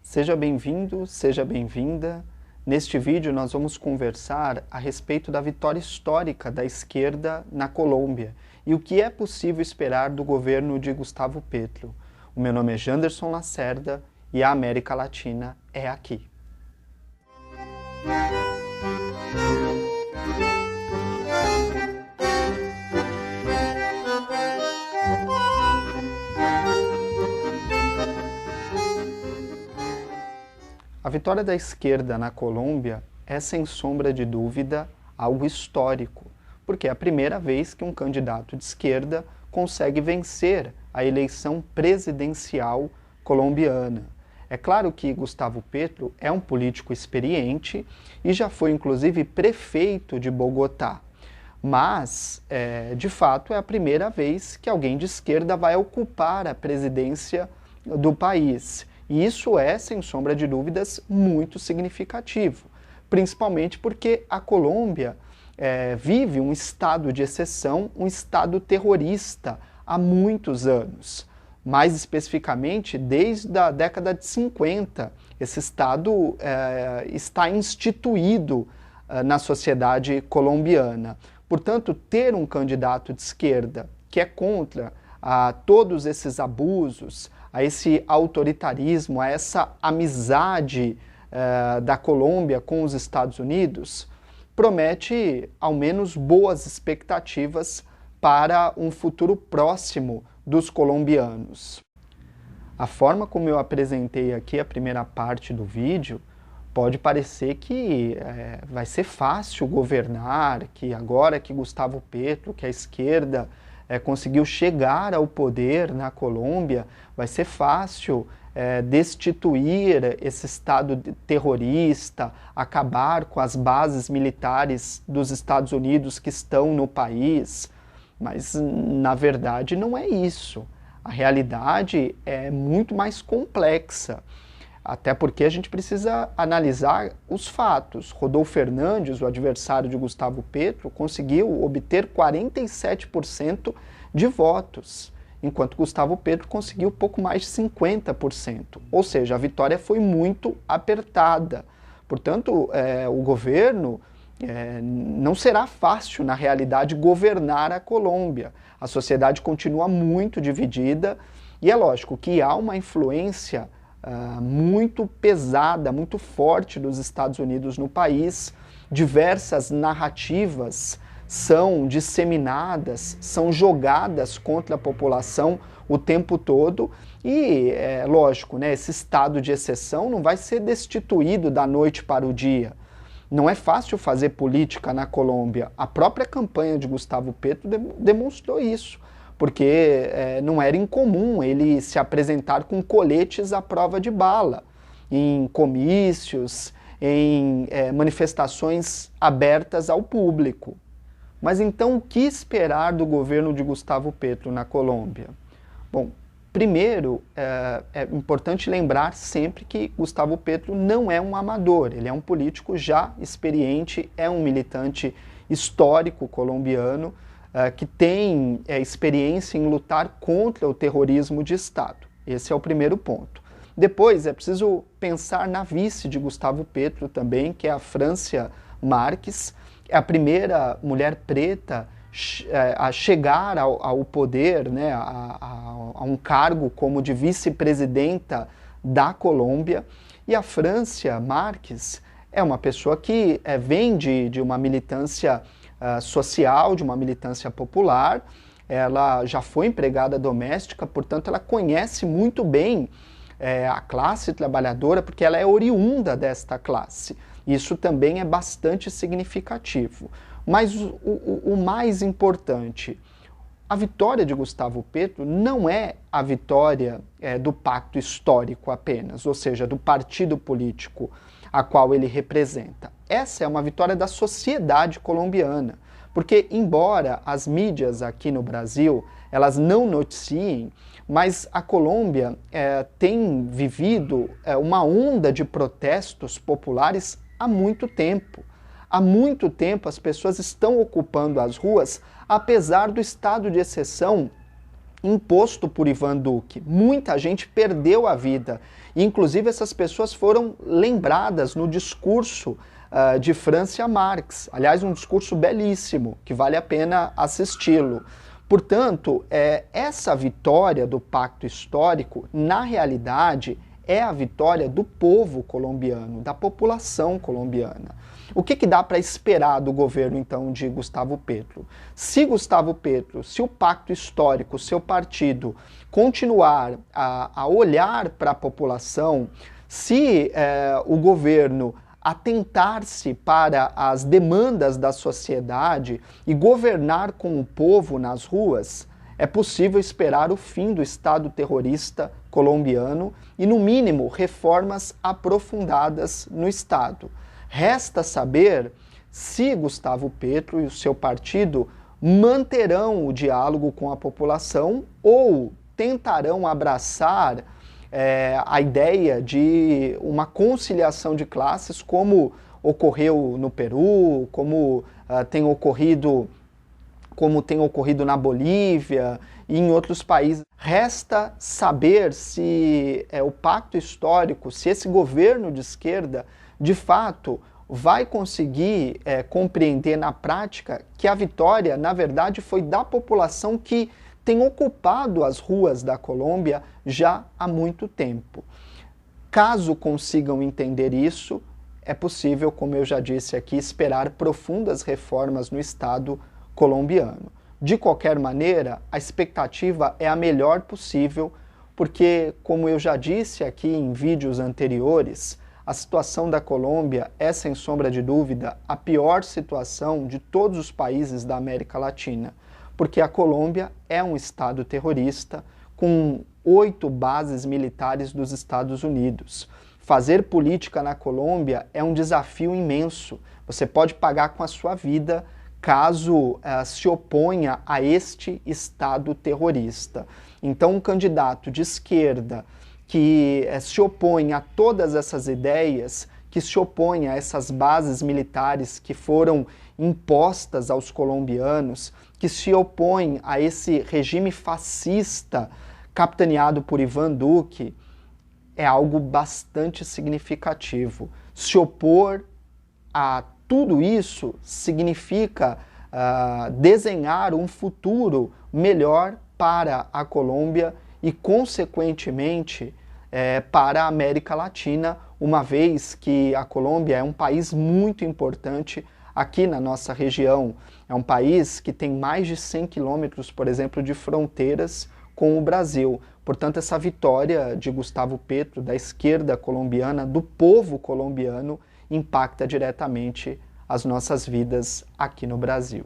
Seja bem-vindo, seja bem-vinda. Neste vídeo nós vamos conversar a respeito da vitória histórica da esquerda na Colômbia e o que é possível esperar do governo de Gustavo Petro. O meu nome é Janderson Lacerda e a América Latina é aqui. A vitória da esquerda na Colômbia é, sem sombra de dúvida, algo histórico, porque é a primeira vez que um candidato de esquerda consegue vencer a eleição presidencial colombiana. É claro que Gustavo Petro é um político experiente e já foi inclusive prefeito de Bogotá, mas, de fato, é a primeira vez que alguém de esquerda vai ocupar a presidência do país. E isso é, sem sombra de dúvidas, muito significativo, principalmente porque a Colômbia vive um estado de exceção, um estado terrorista há muitos anos. Mais especificamente, desde a década de 50, esse estado está instituído na sociedade colombiana. Portanto, ter um candidato de esquerda que é contra todos esses abusos, a esse autoritarismo, a essa amizade da Colômbia com os Estados Unidos, promete ao menos boas expectativas para um futuro próximo dos colombianos. A forma como eu apresentei aqui a primeira parte do vídeo pode parecer que vai ser fácil governar, que agora que Gustavo Petro, que a esquerda conseguiu chegar ao poder na Colômbia, vai ser fácil destituir esse estado terrorista, acabar com as bases militares dos Estados Unidos que estão no país. Mas, na verdade, não é isso. A realidade é muito mais complexa. Até porque a gente precisa analisar os fatos. Rodolfo Fernandes, o adversário de Gustavo Petro, conseguiu obter 47% de votos, enquanto Gustavo Petro conseguiu pouco mais de 50%. Ou seja, a vitória foi muito apertada. Portanto, o governo não será fácil, na realidade, governar a Colômbia. A sociedade continua muito dividida e é lógico que há uma influência muito pesada, muito forte dos Estados Unidos no país. Diversas narrativas são disseminadas, são jogadas contra a população o tempo todo e, lógico, né, esse estado de exceção não vai ser destituído da noite para o dia. Não é fácil fazer política na Colômbia. A própria campanha de Gustavo Petro demonstrou isso, porque não era incomum ele se apresentar com coletes à prova de bala, em comícios, em manifestações abertas ao público. Mas então o que esperar do governo de Gustavo Petro na Colômbia? Bom, primeiro é importante lembrar sempre que Gustavo Petro não é um amador, ele é um político já experiente, é um militante histórico colombiano, que tem experiência em lutar contra o terrorismo de Estado. Esse é o primeiro ponto. Depois é preciso pensar na vice de Gustavo Petro também, que é a Francia Márquez, é a primeira mulher preta a chegar ao poder, né, a um cargo como de vice-presidenta da Colômbia. E a Francia Márquez é uma pessoa que vem de uma militância social, de uma militância popular. Ela já foi empregada doméstica, portanto ela conhece muito bem a classe trabalhadora, porque ela é oriunda desta classe. Isso também é bastante significativo. Mas o mais importante, a vitória de Gustavo Petro não é a vitória do pacto histórico apenas, ou seja, do partido político a qual ele representa. Essa é uma vitória da sociedade colombiana, porque embora as mídias aqui no Brasil elas não noticiem, mas a Colômbia tem vivido uma onda de protestos populares há muito tempo. Há muito tempo as pessoas estão ocupando as ruas, apesar do estado de exceção imposto por Ivan Duque. Muita gente perdeu a vida. Inclusive, essas pessoas foram lembradas no discurso de Francia Marx. Aliás, um discurso belíssimo, que vale a pena assisti-lo. Portanto, essa vitória do Pacto Histórico, na realidade, é a vitória do povo colombiano, da população colombiana. O que dá para esperar do governo, então, de Gustavo Petro? Se Gustavo Petro, se o Pacto Histórico, seu partido, continuar a olhar para a população, se o governo atentar-se para as demandas da sociedade e governar com o povo nas ruas, é possível esperar o fim do Estado terrorista colombiano e, no mínimo, reformas aprofundadas no Estado. Resta saber se Gustavo Petro e o seu partido manterão o diálogo com a população ou tentarão abraçar a ideia de uma conciliação de classes, como ocorreu no Peru, como tem ocorrido na Bolívia e em outros países. Resta saber se o Pacto Histórico, se esse governo de esquerda, de fato, vai conseguir compreender na prática que a vitória, na verdade, foi da população que tem ocupado as ruas da Colômbia já há muito tempo. Caso consigam entender isso, é possível, como eu já disse aqui, esperar profundas reformas no Estado colombiano. De qualquer maneira, a expectativa é a melhor possível, porque, como eu já disse aqui em vídeos anteriores, a situação da Colômbia é, sem sombra de dúvida, a pior situação de todos os países da América Latina, porque a Colômbia é um estado terrorista com 8 bases militares dos Estados Unidos. Fazer política na Colômbia é um desafio imenso. Você pode pagar com a sua vida caso se oponha a este Estado terrorista. Então, um candidato de esquerda que se opõe a todas essas ideias, que se opõe a essas bases militares que foram impostas aos colombianos, que se opõe a esse regime fascista capitaneado por Ivan Duque, é algo bastante significativo. Se opor a tudo isso significa desenhar um futuro melhor para a Colômbia e, consequentemente, para a América Latina, uma vez que a Colômbia é um país muito importante aqui na nossa região. É um país que tem mais de 100 quilômetros, por exemplo, de fronteiras com o Brasil. Portanto, essa vitória de Gustavo Petro, da esquerda colombiana, do povo colombiano, impacta diretamente as nossas vidas aqui no Brasil.